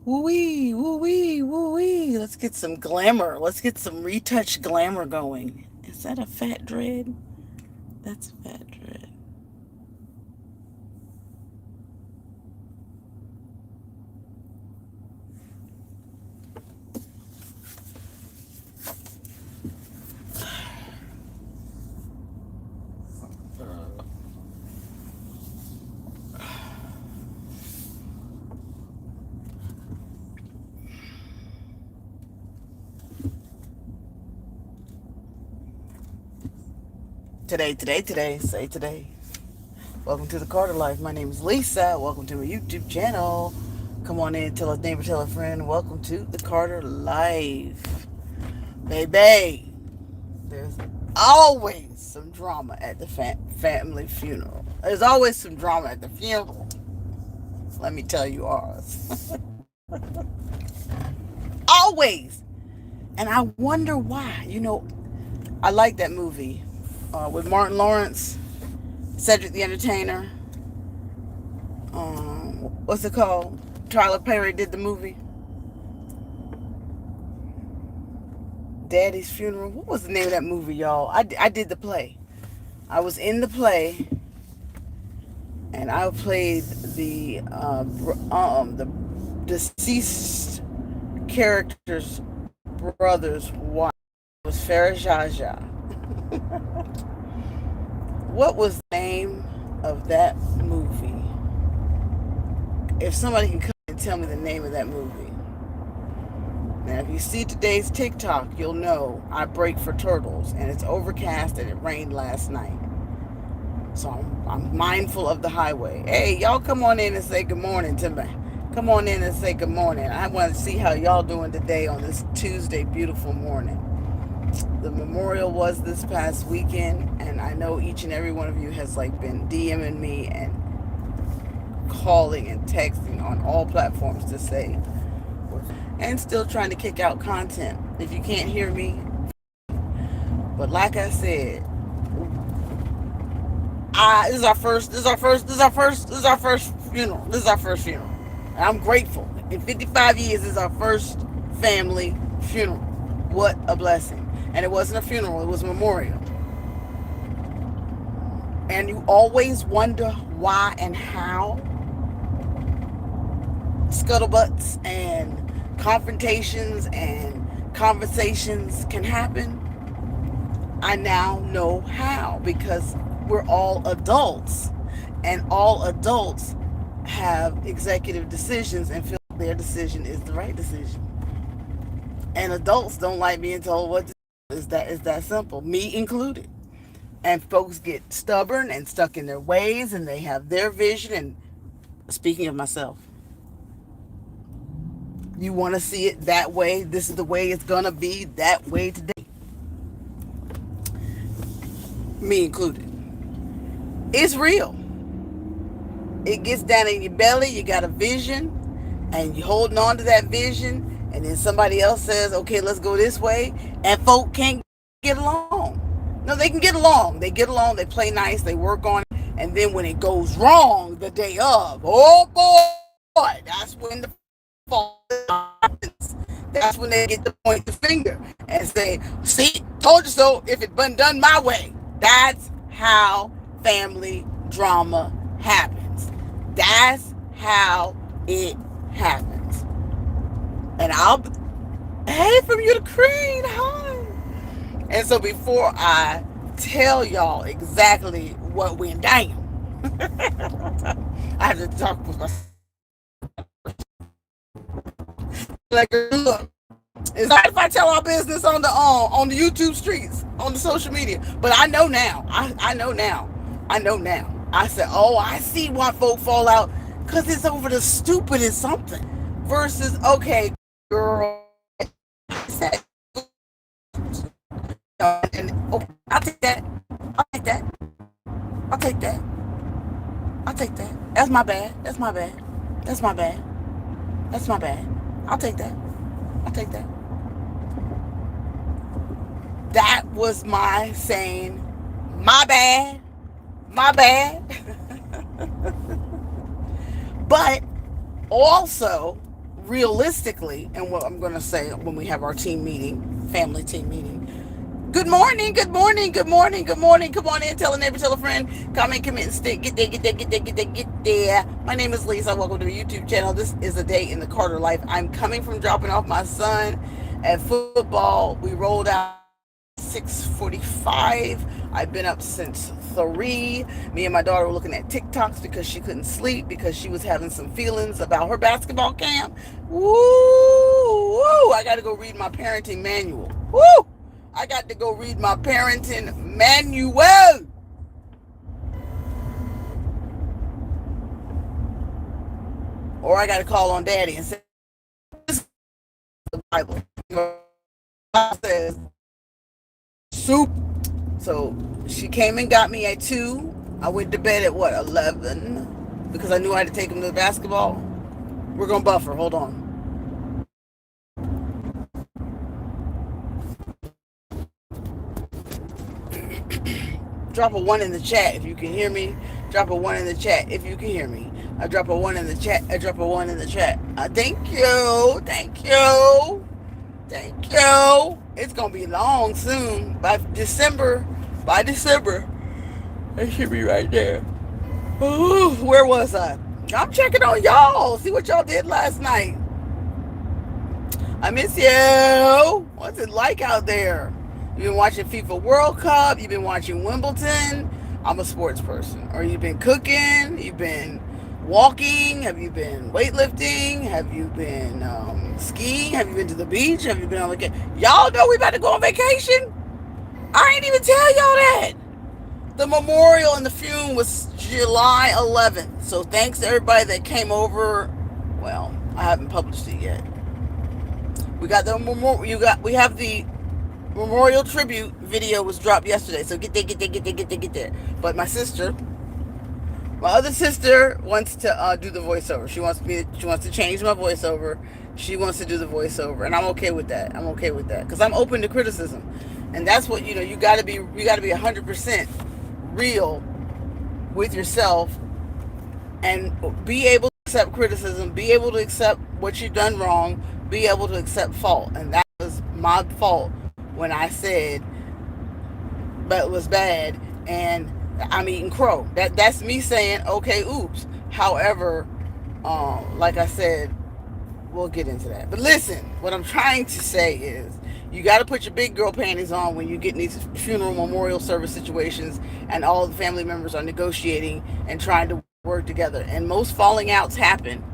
Woo-wee, woo-wee, woo-wee. Let's get some glamour. Let's get some retouch glamour going. Is that a fat dread? That's a fat dread. Today. Say today. Welcome to the Carter Life. My name is Lisa. Welcome to my YouTube channel. Come on in, tell a neighbor, tell a friend. Welcome to the Carter Life. Baby, there's always some drama at the family funeral. There's always some drama at the funeral. Let me tell you ours. Always. And I wonder why. I like that movie with Martin Lawrence, Cedric the Entertainer. What's it called? Tyler Perry did the movie. Daddy's Funeral. What was the name of that movie, y'all? I did the play. I was in the play, and I played the deceased character's brother's wife. It was Farah Jaja. What was the name of that movie? If somebody can come and tell me the name of that movie. Now, if you see today's TikTok, you'll know I break for turtles, and it's overcast and it rained last night. So I'm mindful of the highway. Hey, y'all come on in and say good morning to me. Come on in and say good morning. I want to see how y'all doing today on this Tuesday beautiful morning. The memorial was this past weekend, and I know each and every one of you has been DMing me and calling and texting on all platforms to say, and still trying to kick out content. If you can't hear me, but like I said, this is our first funeral. This is our first funeral. And I'm grateful. In 55 years, this is our first family funeral. What a blessing. And it wasn't a funeral, it was a memorial. And you always wonder why and how scuttlebutts and confrontations and conversations can happen. I now know how, because we're all adults, and all adults have executive decisions and feel their decision is the right decision. And adults don't like being told what to do. It's that simple, me included. And folks get stubborn and stuck in their ways, and they have their vision. And speaking of myself, you want to see it that way. This is the way it's gonna be that way today. Me included. It's real. It gets down in your belly. You got a vision, and you're holding on to that vision. And then somebody else says, "Okay, let's go this way," and folk can't get along. No, they can get along. They get along. They play nice. They work on it. And then when it goes wrong the day of, oh boy, that's when the fall happens. That's when they get to point the finger and say, "See, told you so. If it been done my way." That's how family drama happens. That's how it happens. And hey, from Ukraine, hi. And so before I tell y'all exactly what went down, I have to talk with myself. Look, it's not if I tell our business on the YouTube streets, on the social media. But I know now. I know now. I know now. I said, oh, I see why folk fall out, because it's over the stupidest something. Versus, okay, girl, and I'll take that. I'll take that. I'll take that. I'll take that. That's my bad. That's my bad. That's my bad. That's my bad. I'll take that. I'll take that. That was my saying, my bad. My bad. But also, realistically, and what I'm going to say when we have our team meeting, family team meeting, good morning, good morning, good morning, good morning. Come on in, tell a neighbor, tell a friend. Comment, commit, and stick. Get there, get there, get there, get there, get there. My name is Lisa. Welcome to the YouTube channel. This is a day in the Carter life. I'm coming from dropping off my son at football. We rolled out 6:45. I've been up since 3. Me and my daughter were looking at TikToks because she couldn't sleep because she was having some feelings about her basketball camp. Woo! Woo! I got to go read my parenting manual. Woo! I got to go read my parenting manual. Or I got to call on daddy and say, this is the Bible. It says, soup. So she came and got me at 2. I went to bed at what, 11? Because I knew I had to take him to the basketball. We're going to buffer. Hold on. Drop a 1 in the chat if you can hear me. Drop a 1 in the chat if you can hear me. I drop a 1 in the chat. I drop a 1 in the chat. Thank you. Thank you. Thank you. It's going to be long soon. By December, it should be right there. Ooh, where was I? I'm checking on y'all. See what y'all did last night. I miss you. What's it like out there? You've been watching FIFA World Cup. You've been watching Wimbledon. I'm a sports person. Or you've been cooking. You've been walking. Have you been weightlifting? Have you been skiing? Have you been to the beach? Have you been on vacation? Y'all know we about to go on vacation? I ain't even tell y'all that. The memorial and the funeral was July 11th. So thanks to everybody that came over. Well, I haven't published it yet. We got the memorial. We have the memorial tribute video was dropped yesterday. So get there. But my other sister wants to do the voiceover. She wants to change my voiceover. She wants to do the voiceover, and I'm okay with that. Because I'm open to criticism, and that's what you got to be. You got to be 100% real with yourself, and be able to accept criticism. Be able to accept what you've done wrong. Be able to accept fault, and that was my fault when I said, but it was bad, and I'm eating crow. That's me saying, okay, oops. However, like I said, we'll get into that. But listen, what I'm trying to say is, you got to put your big girl panties on when you get in these funeral memorial service situations, and all the family members are negotiating and trying to work together. And most falling outs happen.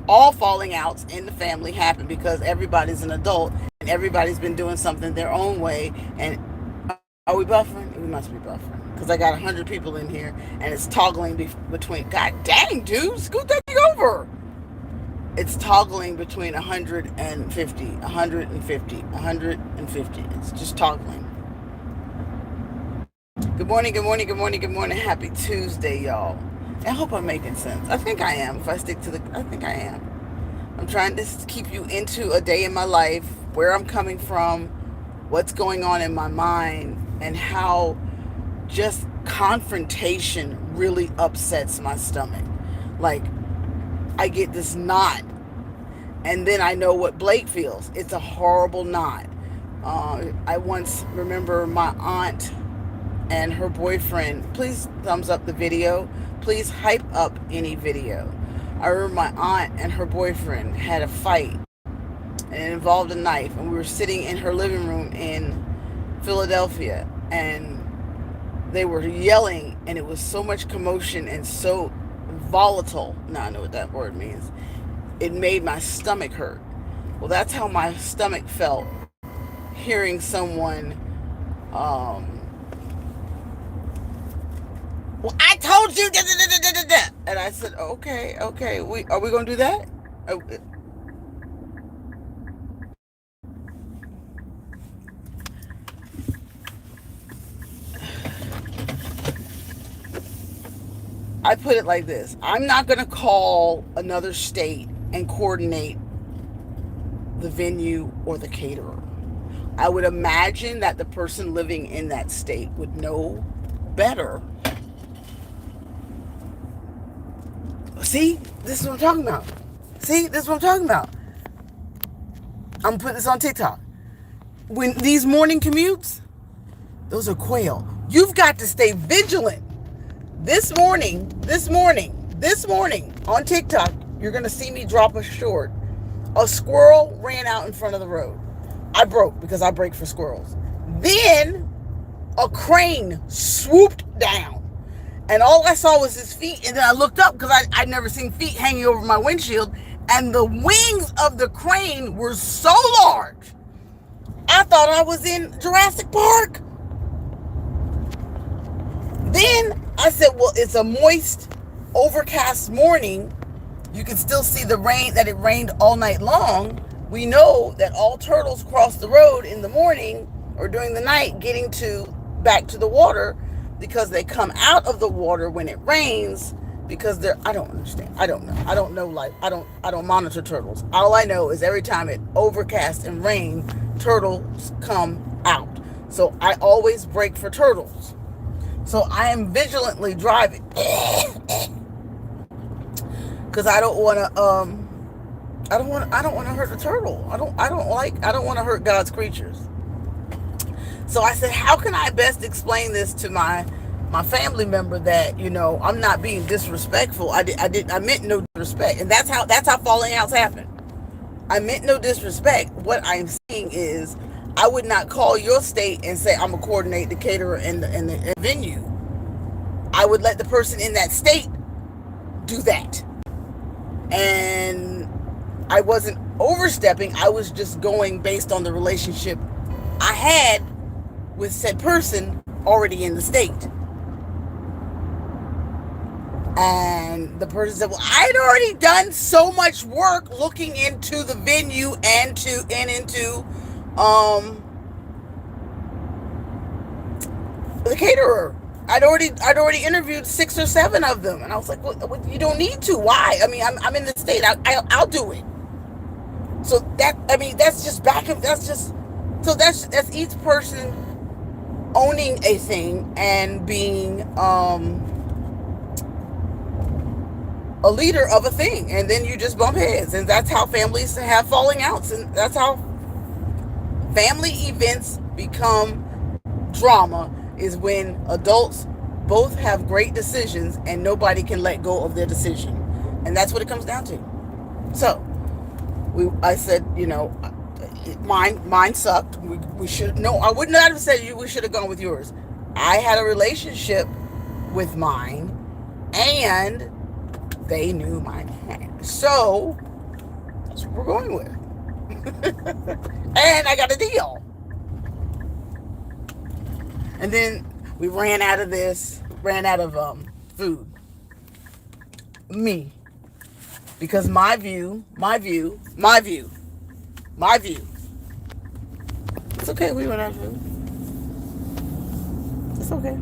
All falling outs in the family happen because everybody's an adult and everybody's been doing something their own way. And are we buffering? We must be buffering because I got 100 people in here and it's toggling between. God dang, dude, scoot that thing over. It's toggling between 150, 150, 150. It's just toggling. Good morning, good morning, good morning, good morning. Happy Tuesday, y'all. I hope I'm making sense. I think I am. If I stick to I think I am. I'm trying to keep you into a day in my life, where I'm coming from, what's going on in my mind, and how just confrontation really upsets my stomach. Like, I get this knot, and then I know what Blake feels. It's a horrible knot. I once remember my aunt and her boyfriend. Please thumbs up the video. Please hype up any video. I remember my aunt and her boyfriend had a fight, and it involved a knife, and we were sitting in her living room in Philadelphia, and they were yelling, and it was so much commotion and so volatile. Now I know what that word means. It made my stomach hurt. Well, that's how my stomach felt hearing someone, well, I told you, da, da, da, da, da, da. And I said, okay, are we going to do that? I put it like this. I'm not going to call another state and coordinate the venue or the caterer. I would imagine that the person living in that state would know better See, this is what I'm talking about. See, this is what I'm talking about. I'm putting this on TikTok. When these morning commutes, those are quail. You've got to stay vigilant. This morning on TikTok, you're going to see me drop a short. A squirrel ran out in front of the road. I broke because I brake for squirrels. Then a crane swooped down. And all I saw was his feet. And then I looked up because I'd never seen feet hanging over my windshield. And the wings of the crane were so large, I thought I was in Jurassic Park. Then I said, well, it's a moist, overcast morning. You can still see the rain, that it rained all night long. We know that all turtles cross the road in the morning or during the night getting back to the water, because they come out of the water when it rains, because I don't understand. I don't know. I don't know life. I don't monitor turtles. All I know is every time it overcast and rain, turtles come out. So I always brake for turtles. So I am vigilantly driving because I don't want to hurt a turtle. I don't want to hurt God's creatures. So I said, how can I best explain this to my family member that, I'm not being disrespectful. I meant no disrespect. And that's how falling outs happen. I meant no disrespect. What I'm saying is, I would not call your state and say I'm gonna coordinate the caterer and the venue. I would let the person in that state do that. And I wasn't overstepping. I was just going based on the relationship I had with said person already in the state. And the person said, well, I'd already done so much work looking into the venue and into the caterer. I'd already interviewed 6 or 7 of them, and I was like, well, you don't need to. Why? I mean, I'm in the state. I'll do it. So that's just that's each person owning a thing and being a leader of a thing, and then you just bump heads, and that's how families have falling outs, and that's how family events become drama, is when adults both have great decisions and nobody can let go of their decision. And that's what it comes down to. So I said, mine sucked. We should, no, I would not have said we should have gone with yours. I had a relationship with mine, and they knew mine had. So that's what we're going with. And I got a deal. And then we ran out of food. Me. Because my view. It's okay, we run out of food. It's okay.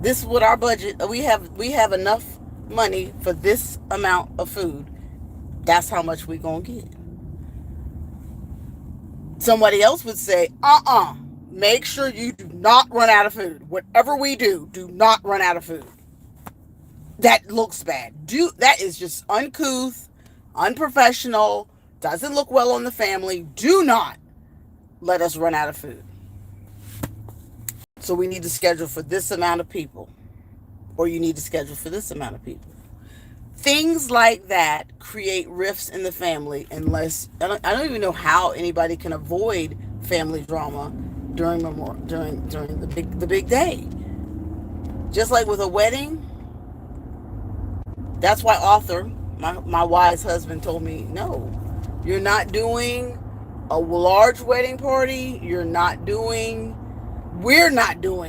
This is what our budget, we have enough money for this amount of food. That's how much we gonna get. Somebody else would say, make sure you do not run out of food. Whatever we do not run out of food. That looks bad. That is just uncouth, unprofessional, doesn't look well on the family. Do not let us run out of food. So we need to schedule for this amount of people. Or you need to schedule for this amount of people. Things like that create rifts in the family, unless I don't even know how anybody can avoid family drama during the big day. Just like with a wedding, that's why Arthur, my wise husband, told me, no, you're not doing a large wedding party. We're not doing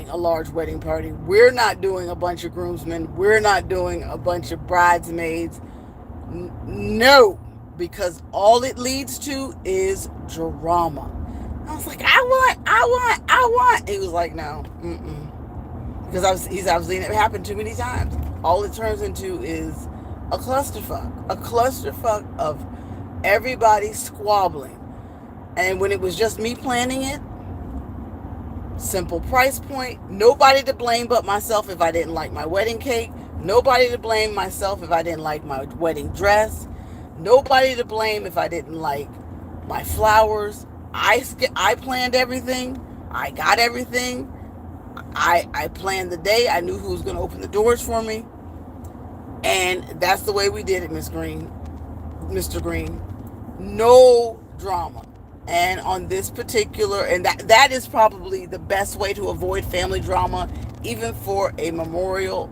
a large wedding party. We're not doing a bunch of groomsmen. We're not doing a bunch of bridesmaids. No, because all it leads to is drama. I was like, I want. He was like, no, because I've seen it happen too many times. All it turns into is a clusterfuck of everybody squabbling. And when it was just me planning it, simple price point, nobody to blame but myself if I didn't like my wedding cake, Nobody to blame myself if I didn't like my wedding dress. Nobody to blame if I didn't like my flowers. I planned everything. I got everything. I planned the day. I knew who was going to open the doors for me. And that's the way we did it, Miss Green. Mr. Green. No drama. And on this particular, and that is probably the best way to avoid family drama, even for a memorial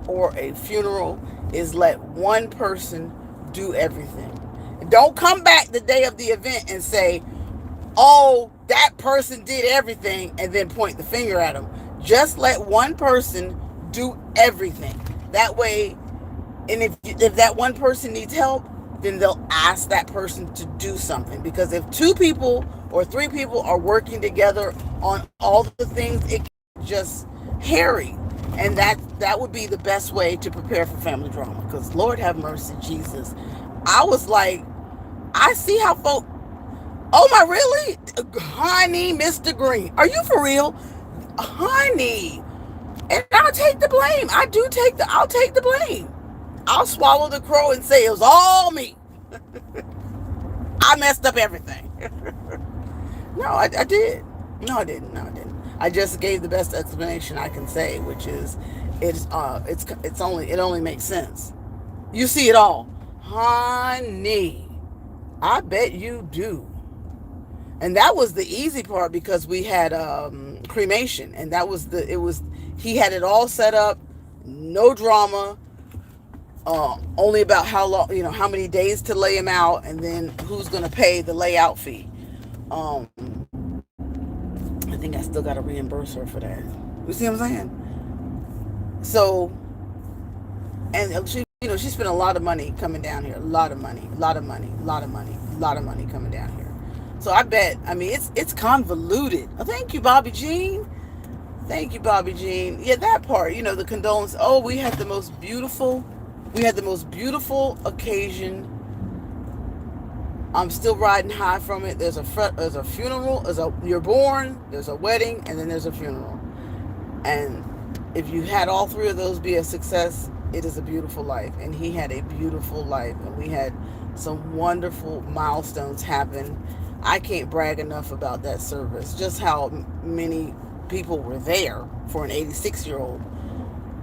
or a funeral, is let one person do everything. Don't come back the day of the event and say, oh, that person did everything, and then point the finger at them. Just let one person do everything. That way, and if that one person needs help, then they'll ask that person to do something. Because if 2 people or 3 people are working together on all the things, it can just hairy. And that would be the best way to prepare for family drama. Because Lord have mercy, Jesus. I was like, I see how folk, oh my, really? Honey, Mr. Green, are you for real? Honey. And I'll take the blame. I'll take the blame. I'll swallow the crow and say it was all me. I messed up everything. No, I did. No, I didn't. No, I didn't. I just gave the best explanation I can say, which is it only makes sense. You see it all. Honey, I bet you do. And that was the easy part because we had cremation, and he had it all set up, no drama. Only about how long, how many days to lay him out, and then who's going to pay the layout fee. I think I still got to reimburse her for that. You see what I'm saying? So, and she spent a lot of money coming down here. A lot of money coming down here. So I bet, it's convoluted. Oh, thank you, Bobby Jean. Thank you, Bobby Jean. Yeah, that part, the condolence. Oh, we had the most beautiful occasion. I'm still riding high from it. There's a funeral, you're born, there's a wedding, and then there's a funeral. And if you had all 3 of those be a success, it is a beautiful life. And he had a beautiful life, and we had some wonderful milestones happen. I can't brag enough about that service, just how many people were there for an 86-year-old.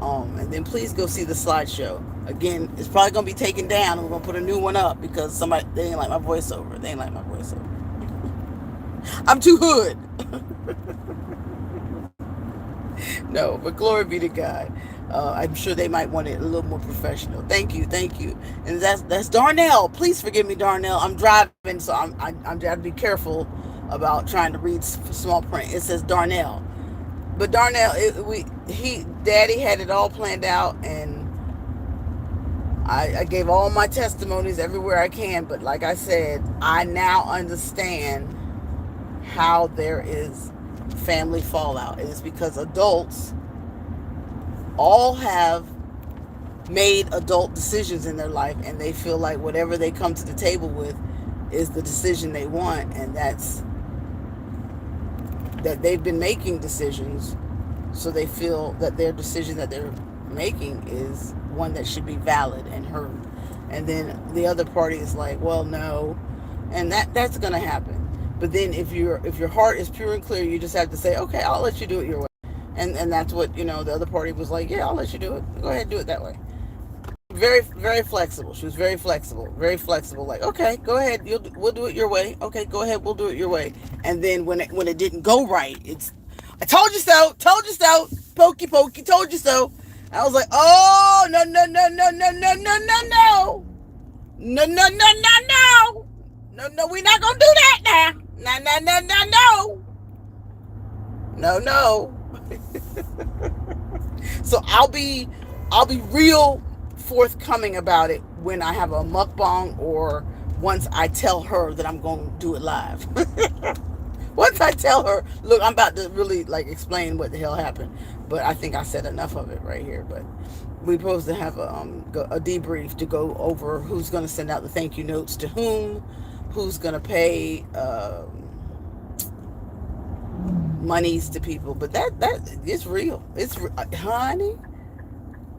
And then please go see the slideshow. Again, it's probably going to be taken down, and we're going to put a new one up because they didn't like my voiceover. I'm too hood. No, but glory be to God. I'm sure they might want it a little more professional. Thank you. And that's Darnell. Please forgive me, Darnell. I'm driving, so I'm got to be careful about trying to read small print. It says Darnell. But Darnell, Daddy had it all planned out, and I gave all my testimonies everywhere I can. But like I said, I now understand how there is family fallout. It is because adults all have made adult decisions in their life, and they feel like whatever they come to the table with is the decision they want, and that's that they've been making decisions, so they feel that their decision that they're making is one that should be valid and heard. And then the other party is like, well, no, and that's going to happen. But then if your heart is pure and clear, you just have to say, okay, I'll let you do it your way. And that's what, the other party was like, yeah, I'll let you do it. Go ahead and do it that way. Very, very flexible. She was very flexible. Like, okay, go ahead. We'll do it your way. Okay, go ahead. We'll do it your way. And then when it didn't go right, I told you so. Pokey, told you so. I was like, oh, no. No, we're not going to do that now. No. So I'll be real forthcoming about it when I have a mukbang, or once I tell her that I'm going to do it live. Once I tell her, look, I'm about to really explain what the hell happened, but I think I said enough of it right here. But we're supposed to have a debrief to go over who's going to send out the thank you notes to whom, who's going to pay monies to people. But that is real. It's honey.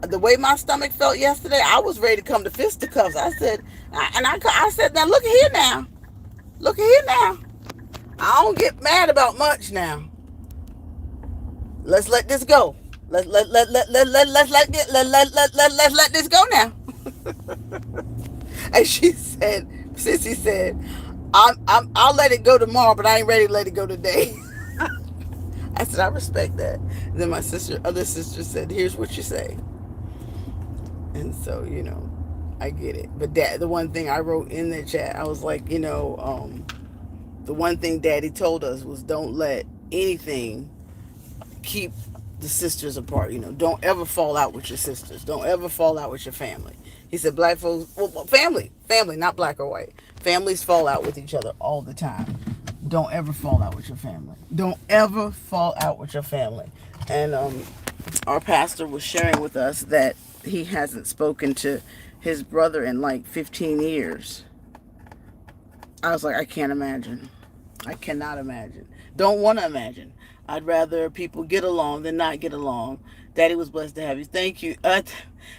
The way my stomach felt yesterday, I was ready to come to fisticuffs. I said, I said, now look here now. Look here now. I don't get mad about much now. Let's let this go. Let's let this go now. And she said, Sissy said, I'll let it go tomorrow, but I ain't ready to let it go today. I said, I respect that. And then my other sister said, here's what you say. And so, I get it. But the one thing I wrote in the chat, I was like, the one thing Daddy told us was don't let anything keep the sisters apart. Don't ever fall out with your sisters. Don't ever fall out with your family. He said black folks, well, family, not black or white. Families fall out with each other all the time. Don't ever fall out with your family. Don't ever fall out with your family. And our pastor was sharing with us that he hasn't spoken to his brother in like 15 years. I was like, I can't imagine. I cannot imagine. Don't want to imagine. I'd rather people get along than not get along. Daddy was blessed to have you. Thank you.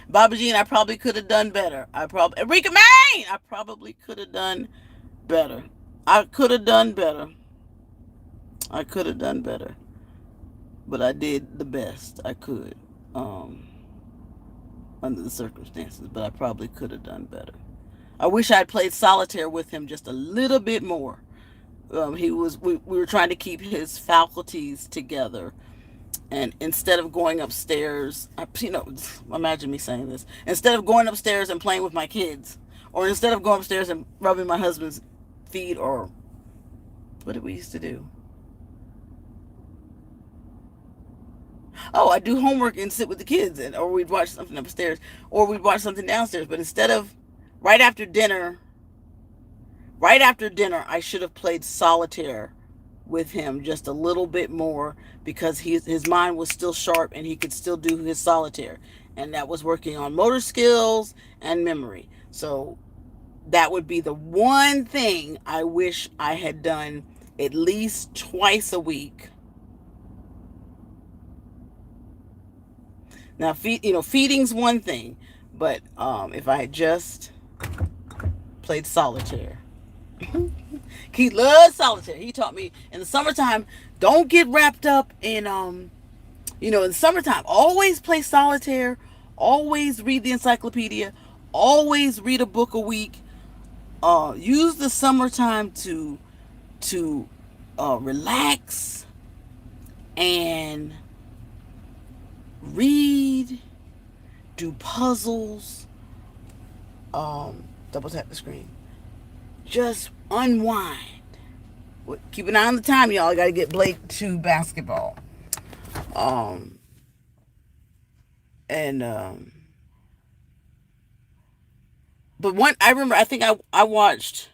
Baba Jean, I probably could have done better. Rika Maine, I probably could have done better. I could have done better. But I did the best I could under the circumstances. But I probably could have done better. I wish I'd played solitaire with him just a little bit more. We were trying to keep his faculties together, and instead of going upstairs, imagine me saying this, instead of going upstairs and playing with my kids, or instead of going upstairs and rubbing my husband's feet, or what did we used to do? Oh, I'd do homework and sit with the kids, or we'd watch something upstairs, or we'd watch something downstairs. But instead of right after dinner, I should have played solitaire with him just a little bit more, because his mind was still sharp and he could still do his solitaire. And that was working on motor skills and memory. So that would be the one thing I wish I had done at least twice a week. Now, feeding's one thing, but if I had just played solitaire. Keith loves solitaire. He taught me in the summertime, don't get wrapped up in, in the summertime, always play solitaire, always read the encyclopedia, always read a book a week. Use the summertime to relax and read, do puzzles, double tap the screen. Just unwind. Keep an eye on the time, y'all. I got to get Blake to basketball. But I remember, I think I watched,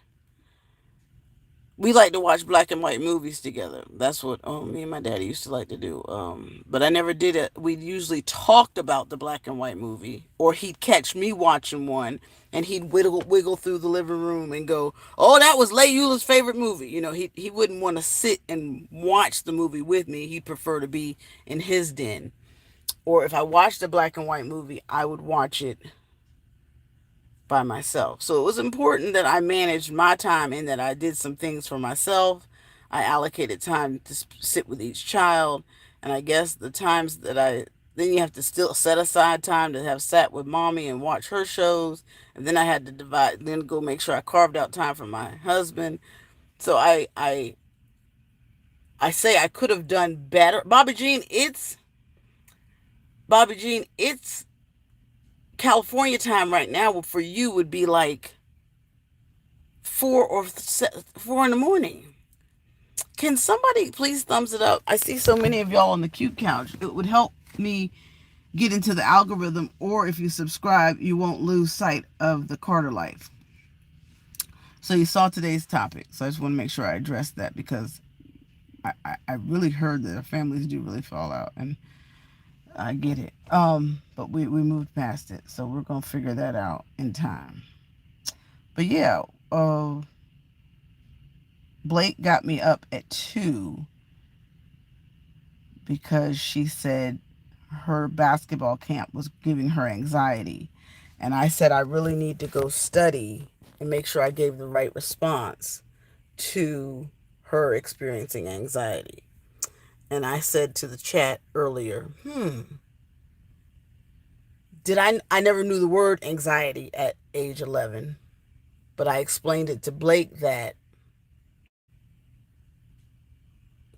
we like to watch black and white movies together. That's what me and my daddy used to like to do. But I never did it. We usually talked about the black and white movie, or he'd catch me watching one, and he'd wiggle through the living room and go, "Oh, that was Leigh Euler's favorite movie." He wouldn't want to sit and watch the movie with me. He'd prefer to be in his den. Or if I watched a black and white movie, I would watch it by myself. So it was important that I managed my time, and that I did some things for myself. I allocated time to sit with each child. And I guess the times that then you have to still set aside time to have sat with mommy and watch her shows. And then I had to then go make sure I carved out time for my husband. So I say I could have done better. Bobby Jean, it's California time right now. For you would be like 4 in the morning. Can somebody please thumbs it up? I see so many of y'all on the cute couch. It would help me get into the algorithm, or if you subscribe, you won't lose sight of the Carter life. So you saw today's topic. So I just want to make sure I address that, because I really heard that our families do really fall out, and I get it. But we moved past it, so we're gonna figure that out in time. But yeah, Blake got me up at 2 because she said her basketball camp was giving her anxiety. And I said, I really need to go study and make sure I gave the right response to her experiencing anxiety. And I said to the chat earlier, I never knew the word anxiety at age 11, but I explained it to Blake that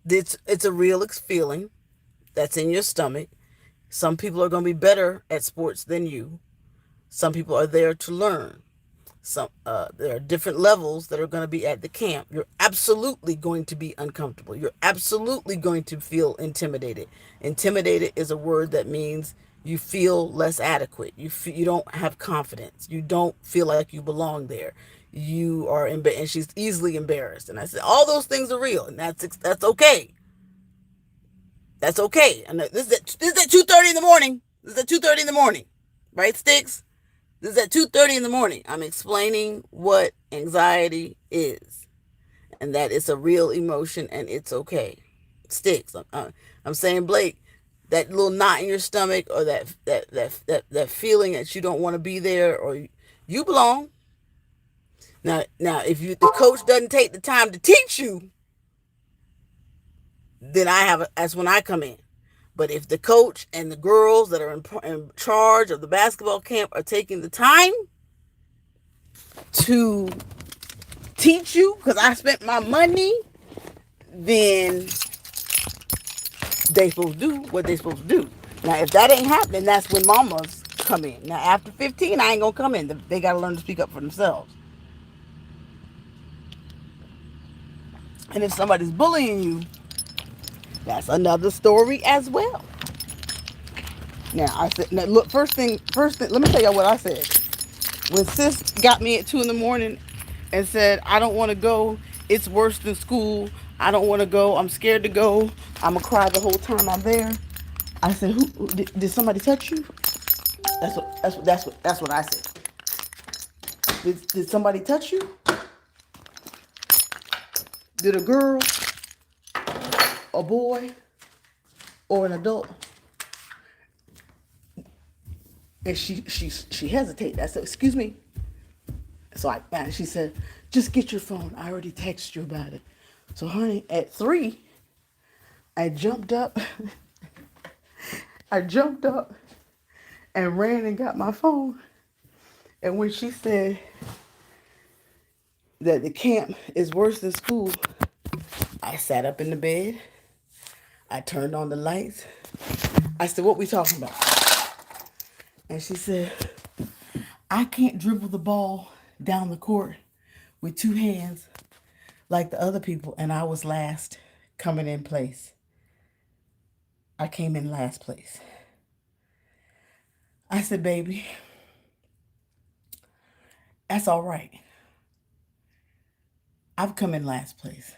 it's a real feeling that's in your stomach. Some people are going to be better at sports than you. Some people are there to learn. There are different levels that are going to be at the camp. You're absolutely going to be uncomfortable. You're absolutely going to feel intimidated. Intimidated is a word that means you feel less adequate. You don't have confidence. You don't feel like you belong there. You are and she's easily embarrassed. And I said all those things are real, and that's okay. That's okay. And this is at 2:30 in the morning. This is at 2:30 in the morning, right, Sticks? This is at 2:30 in the morning. I'm explaining what anxiety is, and that it's a real emotion, and it's okay. Sticks. I'm saying, Blake, that little knot in your stomach, or that feeling that you don't want to be there, or you belong. Now, if the coach doesn't take the time to teach you, then that's when I come in. But if the coach and the girls that are in charge of the basketball camp are taking the time to teach you, because I spent my money, then they supposed to do what they supposed to do. Now, if that ain't happening, that's when mamas come in. Now, after 15, I ain't gonna come in. They gotta learn to speak up for themselves. And if somebody's bullying you, that's another story as well. Now, I said, now look, first thing, let me tell y'all what I said. When sis got me at 2 in the morning and said, I don't want to go, it's worse than school, I don't want to go, I'm scared to go, I'm going to cry the whole time I'm there. I said, did somebody touch you? That's what I said. Did somebody touch you? Did a girl, a boy, or an adult? And she hesitated. I said, excuse me. So she said, just get your phone. I already texted you about it. So honey, at 3, I jumped up. I jumped up and ran and got my phone. And when she said that the camp is worse than school, I sat up in the bed. I turned on the lights. I said, what we talking about? And she said, I can't dribble the ball down the court with 2 hands like the other people. And I was last coming in place. I came in last place. I said, baby, that's all right. I've come in last place.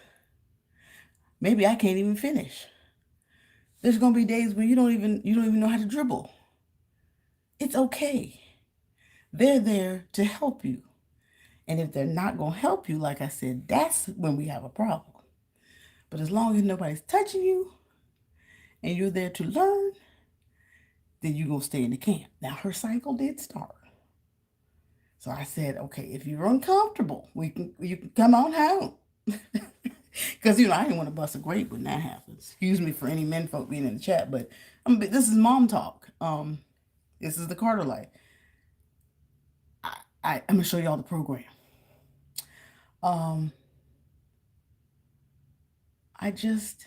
Maybe I can't even finish. There's gonna be days where you don't even know how to dribble. It's okay. They're there to help you. And if they're not gonna help you, like I said, that's when we have a problem. But as long as nobody's touching you and you're there to learn, then you're gonna stay in the camp. Now her cycle did start. So I said, okay, if you're uncomfortable, you can come on home. Because, I didn't want to bust a grape when that happens. Excuse me for any men folk being in the chat, but this is mom talk. This is the Carter life. I'm going to show y'all the program. I just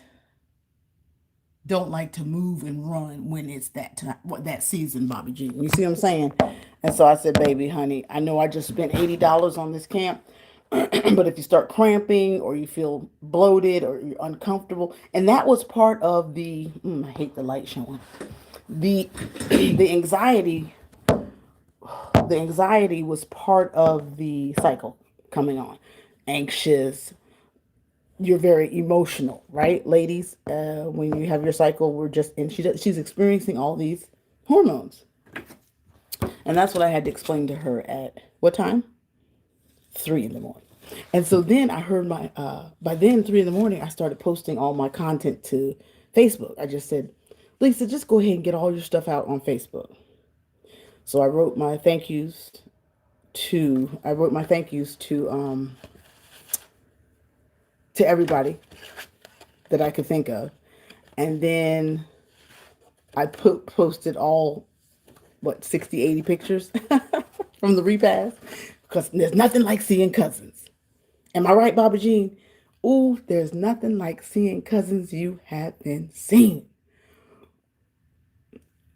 don't like to move and run when it's that season, Bobby G. You see what I'm saying? And so I said, baby, honey, I know I just spent $80 on this camp. But if you start cramping or you feel bloated or you're uncomfortable, and that was part of I hate the light showing, the anxiety was part of the cycle coming on. Anxious, you're very emotional, right, ladies? When you have your cycle, she's experiencing all these hormones. And that's what I had to explain to her at what time? 3 in the morning. And so then I heard by then 3 in the morning, I started posting all my content to Facebook. I just said, Lisa, just go ahead and get all your stuff out on Facebook. So I wrote my thank yous to everybody that I could think of. And then I posted all, 60, 80 pictures from the repast, because there's nothing like seeing cousins. Am I right, Baba Jean? Ooh, there's nothing like seeing cousins you haven't seen.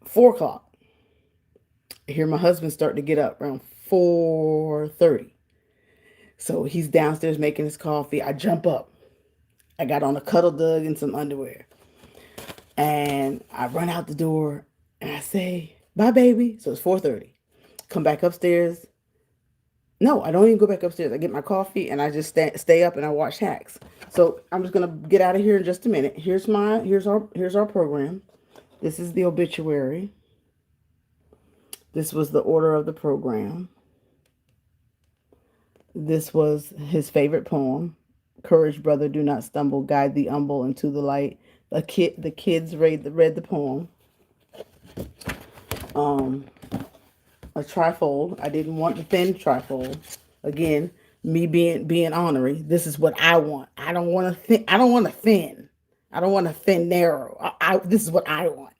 4 o'clock. I hear my husband starting to get up around 4:30. So he's downstairs making his coffee. I jump up. I got on a cuddle dug and some underwear. And I run out the door and I say, bye, baby. So it's 4:30. Come back upstairs. No, I don't even go back upstairs. I get my coffee and I just stay up and I watch Hacks. So I'm just gonna get out of here in just a minute. Here's our program. This is the obituary. This was the order of the program. This was his favorite poem. Courage, brother, do not stumble. Guide the humble into the light. The kids read the poem. A trifold. I didn't want the thin trifold. Again, me being honorary. This is what I want. I don't want to thin. I don't want to thin. I don't want to thin narrow. This is what I want.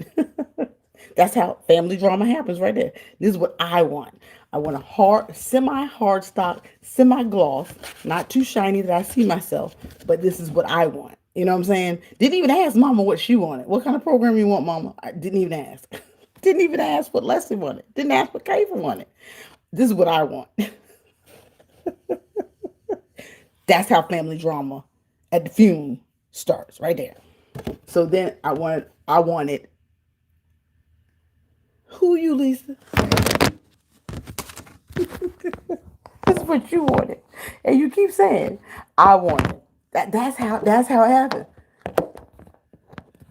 That's how family drama happens right there. This is what I want. I want a semi-hard stock, semi-gloss, not too shiny that I see myself, but this is what I want. You know what I'm saying? Didn't even ask Mama what she wanted. What kind of program you want, Mama? I didn't even ask. Didn't even ask what Leslie wanted. Didn't ask what Kayla wanted. This is what I want. That's how family drama at the funeral starts right there. So then I wanted. Who you, Lisa? This is what you wanted, and you keep saying I want it. That's how it happened.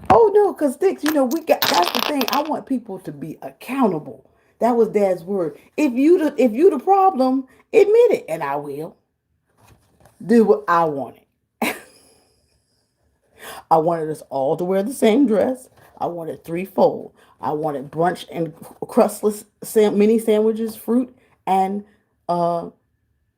Oh no, because Sticks, that's the thing. I want people to be accountable. That was Dad's word. If you the problem, admit it, and I will do what I wanted. I wanted us all to wear the same dress. I wanted threefold. I wanted brunch and crustless mini sandwiches, fruit, and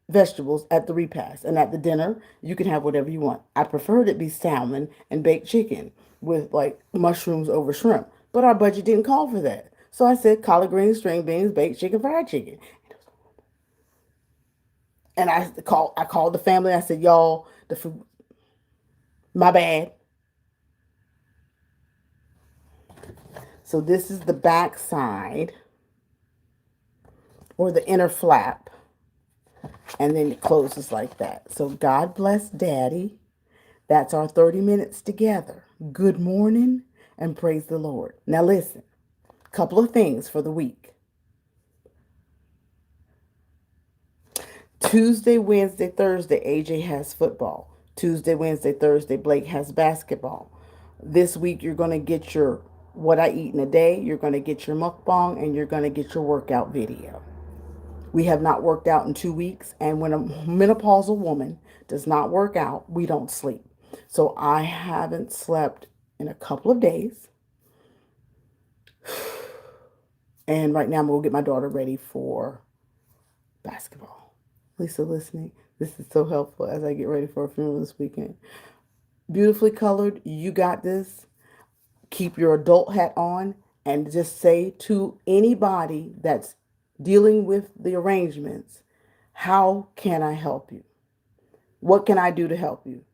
vegetables at the repast. And at the dinner, you can have whatever you want. I preferred it be salmon and baked chicken with like mushrooms over shrimp. But our budget didn't call for that. So I said collard greens, string beans, baked chicken, fried chicken. And I called the family. I said, y'all, the food, my bad. So this is the back side, or the inner flap, and then it closes like that. So God bless Daddy. That's our 30 minutes together. Good morning and praise the Lord. Now listen, couple of things for the week. Tuesday, Wednesday, Thursday, AJ has football. Tuesday, Wednesday, Thursday, Blake has basketball. This week, you're going to get your what I eat in a day, you're going to get your mukbang, and you're going to get your workout video. We have not worked out in 2 weeks, and when a menopausal woman does not work out, we don't sleep. So I haven't slept in a couple of days. And right now I'm going to get my daughter ready for basketball. Lisa listening, this is so helpful as I get ready for a funeral this weekend. Beautifully colored, you got this. Keep your adult hat on and just say to anybody that's dealing with the arrangements, how can I help you? What can I do to help you?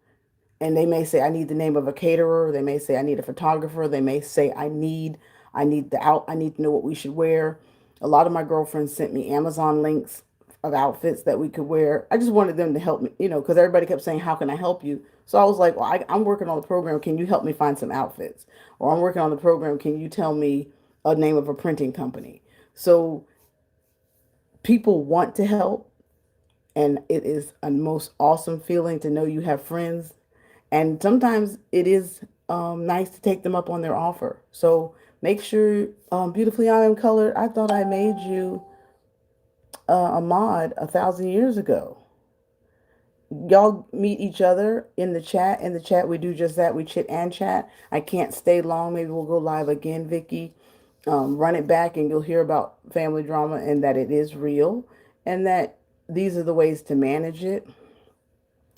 And they may say, I need the name of a caterer. They may say, I need a photographer. They may say, I need I need to know what we should wear. A lot of my girlfriends sent me Amazon links of outfits that we could wear. I just wanted them to help me, because everybody kept saying, how can I help you? So I was like, well, I'm working on the program. Can you help me find some outfits? Or I'm working on the program. Can you tell me a name of a printing company? So people want to help. And it is a most awesome feeling to know you have friends. And sometimes it is nice to take them up on their offer. So make sure, beautifully I am colored. I thought I made you a mod 1,000 years ago. y'all meet each other in the chat. In the chat, we do just that. We chit and chat. I can't stay long. Maybe we'll go live again, Vicky. Run it back, and you'll hear about family drama and that it is real, and that these are the ways to manage it.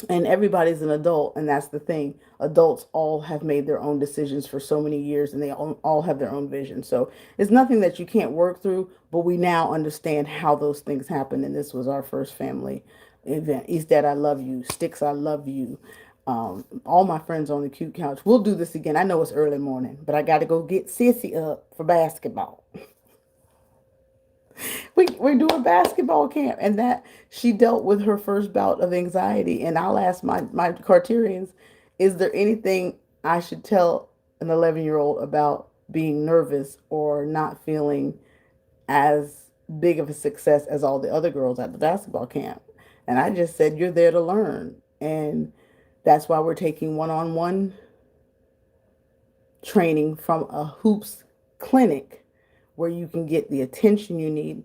And everybody's an adult, and that's the thing. Adults all have made their own decisions for so many years, and they all have their own vision. So it's nothing that you can't work through, but we now understand how those things happen. And this was our first family event. East Dad, I love you. Sticks, I love you. All my friends on the cute couch. We'll do this again. I know it's early morning, but I got to go get Sissy up for basketball. We're doing basketball camp, and that she dealt with her first bout of anxiety. And I'll ask my Carterians, is there anything I should tell an 11-year-old about being nervous or not feeling as big of a success as all the other girls at the basketball camp? And I just said, you're there to learn. And that's why we're taking one-on-one training from a hoops clinic where you can get the attention you need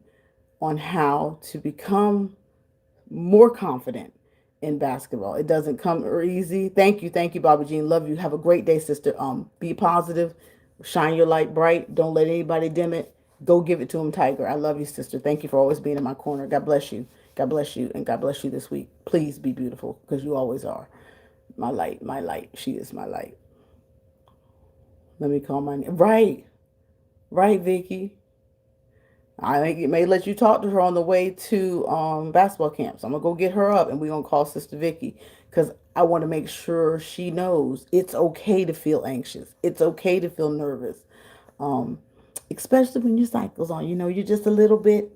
on how to become more confident in basketball. It doesn't come easy. Thank you, Bobby Jean. Love you. Have a great day, sister. Be positive, shine your light bright. Don't let anybody dim it. Go give it to him, Tiger. I love you, sister. Thank you for always being in my corner. God bless you. God bless you, and God bless you this week. Please be beautiful, because you always are. My light, my light. She is my light. Let me call my name. Right, right, Vicky. I think it may let you talk to her on the way to basketball camp. So I'm gonna go get her up, and we're gonna call Sister Vicky, because I want to make sure she knows it's okay to feel anxious. It's okay to feel nervous, um, especially when your cycle's on. You know, you're just a little bit,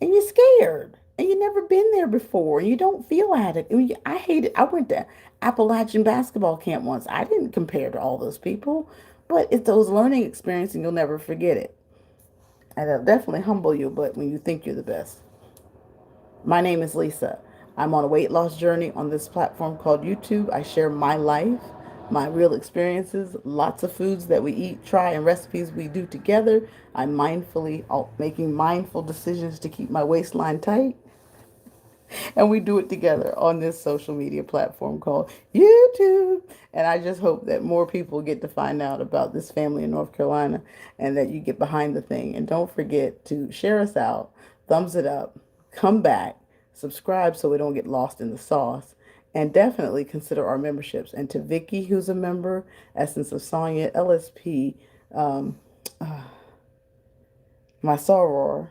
and you're scared, and you've never been there before, and you don't feel at it. I mean, I hate it. I went to Appalachian basketball camp once. I didn't compare to all those people, but it's those learning experiences, and you'll never forget it. And it'll definitely humble you, but when you think you're the best. My name is Lisa. I'm on a weight loss journey on this platform called YouTube. I share my life, my real experiences, lots of foods that we eat, try, and recipes we do together. I'm mindfully making mindful decisions to keep my waistline tight, and we do it together on this social media platform called YouTube. And I just hope that more people get to find out about this family in North Carolina, and that you get behind the thing. And don't forget to share us out, thumbs it up, come back, subscribe so we don't get lost in the sauce. And definitely consider our memberships. And to Vicky, who's a member, Essence of Sonya, LSP, um, my soror,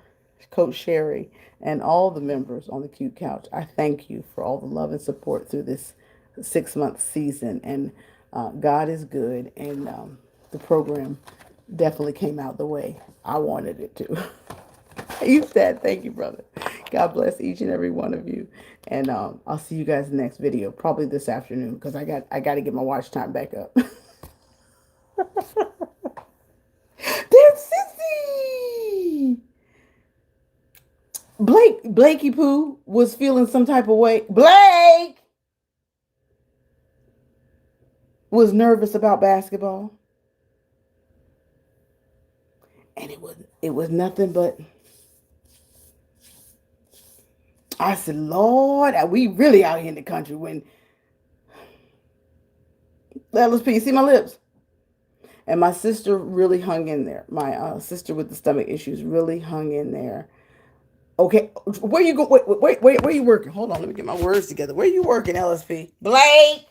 Coach Sherry, and all the members on the Cute Couch, I thank you for all the love and support through this 6 month season. And God is good, and the program definitely came out the way I wanted it to. You said, thank you, brother. God bless each and every one of you. And I'll see you guys in the next video, probably this afternoon, because I got to get my watch time back up. There's Sissy. Blakey Pooh was feeling some type of way. Blake was nervous about basketball, and it was nothing but, I said, Lord, are we really out here in the country when LSP, see my lips? And my sister really hung in there. My sister with the stomach issues really hung in there. Okay, where you go? Wait, where you working? Hold on, let me get my words together. Where you working, LSP? Blake,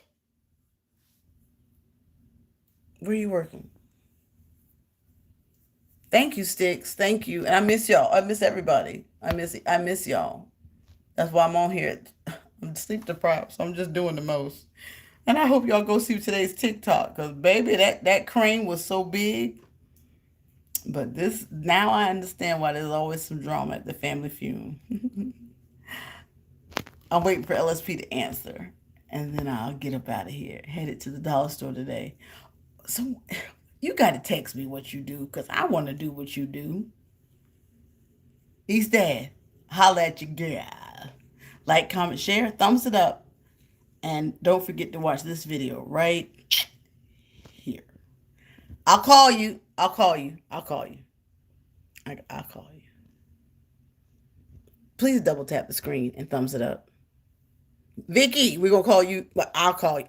where you working? Thank you, Sticks. Thank you. And I miss y'all. I miss everybody. I miss y'all. That's why I'm on here. I'm sleep deprived, so I'm just doing the most. And I hope y'all go see today's TikTok, because baby, that crane was so big. But this, now I understand why there's always some drama at the family feud. I'm waiting for LSP to answer, and then I'll get up out of here. Headed to the dollar store today. So you got to text me what you do, because I want to do what you do. East Dad, holla at your girl. Like, comment, share, thumbs it up, and don't forget to watch this video right here. I'll call you. I'll call you. I'll call you. I'll call you. Please double tap the screen and thumbs it up. Vicky, we're gonna call you. Well, I'll call you.